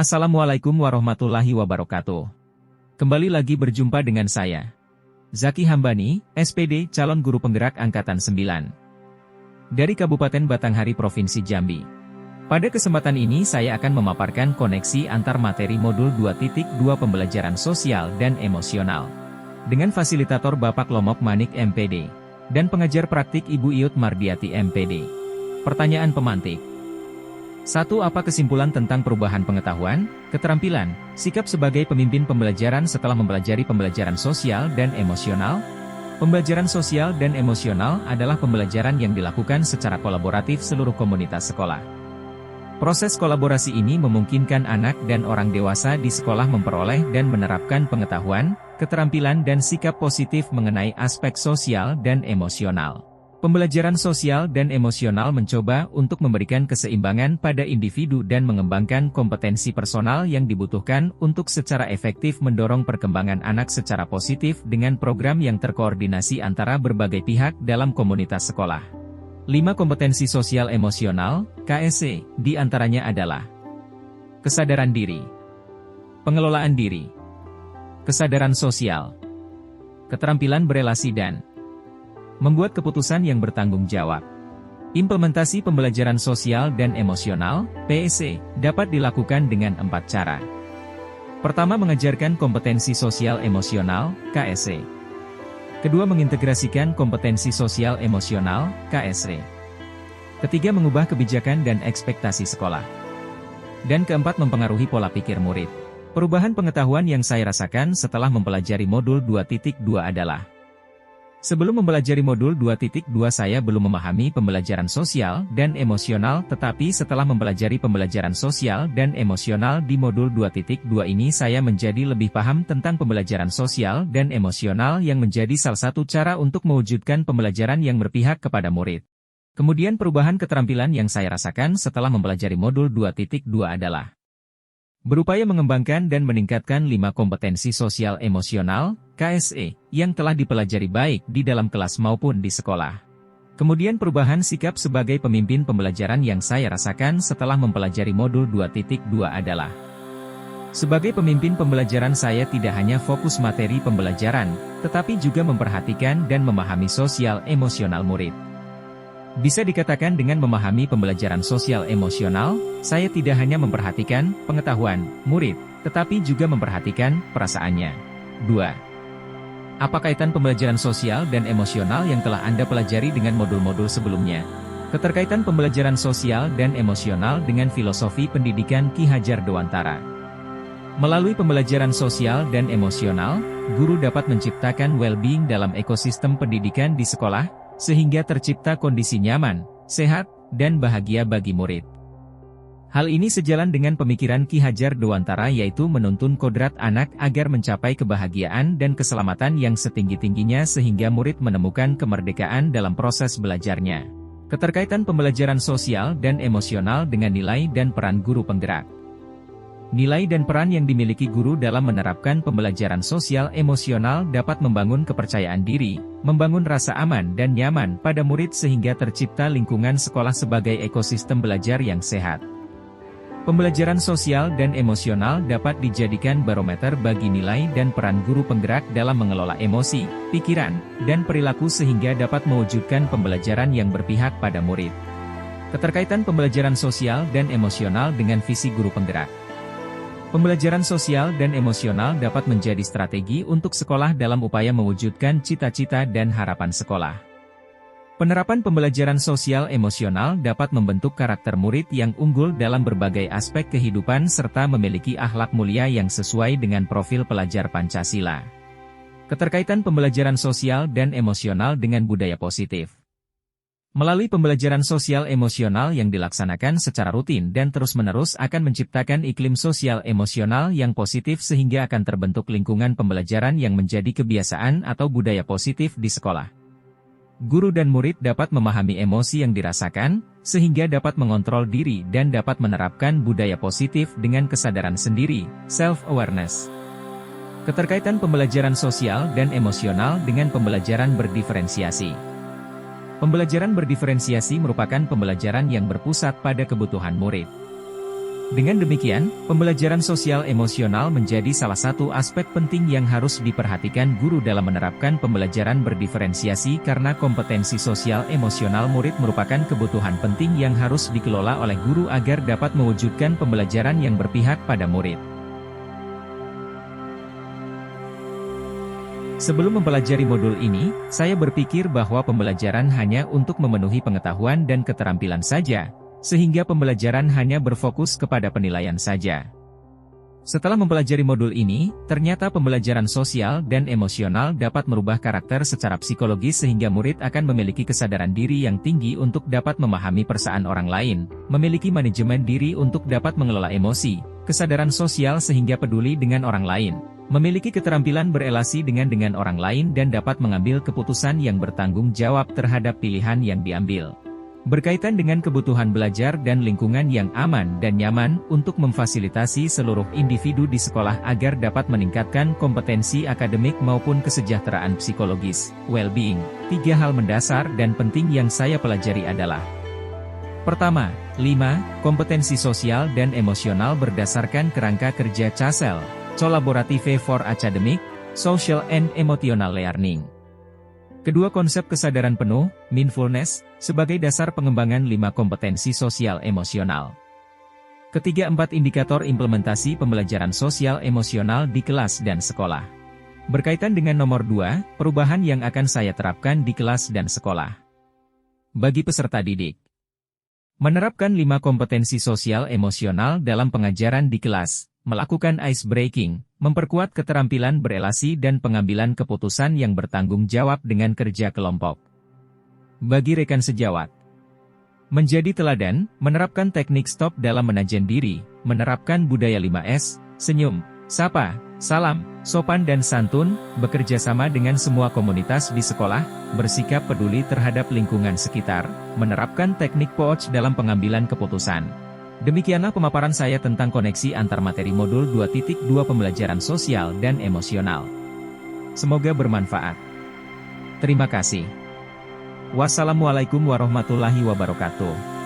Assalamualaikum warahmatullahi wabarakatuh. Kembali lagi berjumpa dengan saya, Zaki Hambani, SPD, calon guru penggerak Angkatan 9. Dari Kabupaten Batanghari, Provinsi Jambi. Pada kesempatan ini saya akan memaparkan koneksi antar materi modul 2.2 pembelajaran sosial dan emosional. Dengan fasilitator Bapak Lomok Manik MPD, dan pengajar praktik Ibu Iut Mardiati MPD. Pertanyaan pemantik. 1. Apa kesimpulan tentang perubahan pengetahuan, keterampilan, sikap sebagai pemimpin pembelajaran setelah mempelajari pembelajaran sosial dan emosional? Pembelajaran sosial dan emosional adalah pembelajaran yang dilakukan secara kolaboratif seluruh komunitas sekolah. Proses kolaborasi ini memungkinkan anak dan orang dewasa di sekolah memperoleh dan menerapkan pengetahuan, keterampilan dan sikap positif mengenai aspek sosial dan emosional. Pembelajaran sosial dan emosional mencoba untuk memberikan keseimbangan pada individu dan mengembangkan kompetensi personal yang dibutuhkan untuk secara efektif mendorong perkembangan anak secara positif dengan program yang terkoordinasi antara berbagai pihak dalam komunitas sekolah. 5 kompetensi sosial emosional, KSE, di antaranya adalah kesadaran diri, pengelolaan diri, kesadaran sosial, keterampilan berelasi dan membuat keputusan yang bertanggung jawab. Implementasi pembelajaran sosial dan emosional, PSE, dapat dilakukan dengan 4 cara. Pertama, mengajarkan kompetensi sosial emosional, KSE. Kedua, mengintegrasikan kompetensi sosial emosional, KSE. Ketiga, mengubah kebijakan dan ekspektasi sekolah. Dan keempat, mempengaruhi pola pikir murid. Perubahan pengetahuan yang saya rasakan setelah mempelajari modul 2.2 adalah: sebelum mempelajari modul 2.2 saya belum memahami pembelajaran sosial dan emosional, tetapi setelah mempelajari pembelajaran sosial dan emosional di modul 2.2 ini saya menjadi lebih paham tentang pembelajaran sosial dan emosional yang menjadi salah satu cara untuk mewujudkan pembelajaran yang berpihak kepada murid. Kemudian perubahan keterampilan yang saya rasakan setelah mempelajari modul 2.2 adalah berupaya mengembangkan dan meningkatkan 5 kompetensi sosial emosional, KSE, yang telah dipelajari baik di dalam kelas maupun di sekolah. Kemudian perubahan sikap sebagai pemimpin pembelajaran yang saya rasakan setelah mempelajari modul 2.2 adalah: sebagai pemimpin pembelajaran saya tidak hanya fokus materi pembelajaran, tetapi juga memperhatikan dan memahami sosial emosional murid. Bisa dikatakan dengan memahami pembelajaran sosial emosional, saya tidak hanya memperhatikan pengetahuan murid, tetapi juga memperhatikan perasaannya. 2. Apa kaitan pembelajaran sosial dan emosional yang telah Anda pelajari dengan modul-modul sebelumnya? Keterkaitan pembelajaran sosial dan emosional dengan filosofi pendidikan Ki Hajar Dewantara. Melalui pembelajaran sosial dan emosional, guru dapat menciptakan well-being dalam ekosistem pendidikan di sekolah, sehingga tercipta kondisi nyaman, sehat, dan bahagia bagi murid. Hal ini sejalan dengan pemikiran Ki Hajar Dewantara, yaitu menuntun kodrat anak agar mencapai kebahagiaan dan keselamatan yang setinggi-tingginya sehingga murid menemukan kemerdekaan dalam proses belajarnya. Keterkaitan pembelajaran sosial dan emosional dengan nilai dan peran guru penggerak. Nilai dan peran yang dimiliki guru dalam menerapkan pembelajaran sosial emosional dapat membangun kepercayaan diri, membangun rasa aman dan nyaman pada murid sehingga tercipta lingkungan sekolah sebagai ekosistem belajar yang sehat. Pembelajaran sosial dan emosional dapat dijadikan barometer bagi nilai dan peran guru penggerak dalam mengelola emosi, pikiran, dan perilaku sehingga dapat mewujudkan pembelajaran yang berpihak pada murid. Keterkaitan pembelajaran sosial dan emosional dengan visi guru penggerak. Pembelajaran sosial dan emosional dapat menjadi strategi untuk sekolah dalam upaya mewujudkan cita-cita dan harapan sekolah. Penerapan pembelajaran sosial emosional dapat membentuk karakter murid yang unggul dalam berbagai aspek kehidupan serta memiliki akhlak mulia yang sesuai dengan profil pelajar Pancasila. Keterkaitan pembelajaran sosial dan emosional dengan budaya positif. Melalui pembelajaran sosial emosional yang dilaksanakan secara rutin dan terus-menerus akan menciptakan iklim sosial emosional yang positif sehingga akan terbentuk lingkungan pembelajaran yang menjadi kebiasaan atau budaya positif di sekolah. Guru dan murid dapat memahami emosi yang dirasakan, sehingga dapat mengontrol diri dan dapat menerapkan budaya positif dengan kesadaran sendiri, self-awareness. Keterkaitan pembelajaran sosial dan emosional dengan pembelajaran berdiferensiasi. Pembelajaran berdiferensiasi merupakan pembelajaran yang berpusat pada kebutuhan murid. Dengan demikian, pembelajaran sosial emosional menjadi salah satu aspek penting yang harus diperhatikan guru dalam menerapkan pembelajaran berdiferensiasi karena kompetensi sosial emosional murid merupakan kebutuhan penting yang harus dikelola oleh guru agar dapat mewujudkan pembelajaran yang berpihak pada murid. Sebelum mempelajari modul ini, saya berpikir bahwa pembelajaran hanya untuk memenuhi pengetahuan dan keterampilan saja, sehingga pembelajaran hanya berfokus kepada penilaian saja. Setelah mempelajari modul ini, ternyata pembelajaran sosial dan emosional dapat merubah karakter secara psikologis sehingga murid akan memiliki kesadaran diri yang tinggi untuk dapat memahami perasaan orang lain, memiliki manajemen diri untuk dapat mengelola emosi, kesadaran sosial sehingga peduli dengan orang lain, memiliki keterampilan berelasi dengan orang lain dan dapat mengambil keputusan yang bertanggung jawab terhadap pilihan yang diambil. Berkaitan dengan kebutuhan belajar dan lingkungan yang aman dan nyaman untuk memfasilitasi seluruh individu di sekolah agar dapat meningkatkan kompetensi akademik maupun kesejahteraan psikologis, well-being. 3 hal mendasar dan penting yang saya pelajari adalah: Pertama, 5. Kompetensi sosial dan emosional berdasarkan kerangka kerja CASEL, Collaborative for Academic, Social and Emotional Learning. Kedua, konsep kesadaran penuh, mindfulness, sebagai dasar pengembangan 5 kompetensi sosial emosional. Ketiga, 4 indikator implementasi pembelajaran sosial emosional di kelas dan sekolah. Berkaitan dengan nomor 2, perubahan yang akan saya terapkan di kelas dan sekolah. Bagi peserta didik, menerapkan 5 kompetensi sosial emosional dalam pengajaran di kelas, melakukan ice breaking, memperkuat keterampilan berelasi dan pengambilan keputusan yang bertanggung jawab dengan kerja kelompok. Bagi rekan sejawat, menjadi teladan, menerapkan teknik stop dalam menajan diri, menerapkan budaya 5S, senyum, sapa, salam, sopan dan santun, bekerja sama dengan semua komunitas di sekolah, bersikap peduli terhadap lingkungan sekitar, menerapkan teknik POOC dalam pengambilan keputusan. Demikianlah pemaparan saya tentang koneksi antar materi modul 2.2 pembelajaran sosial dan emosional. Semoga bermanfaat. Terima kasih. Wassalamualaikum warahmatullahi wabarakatuh.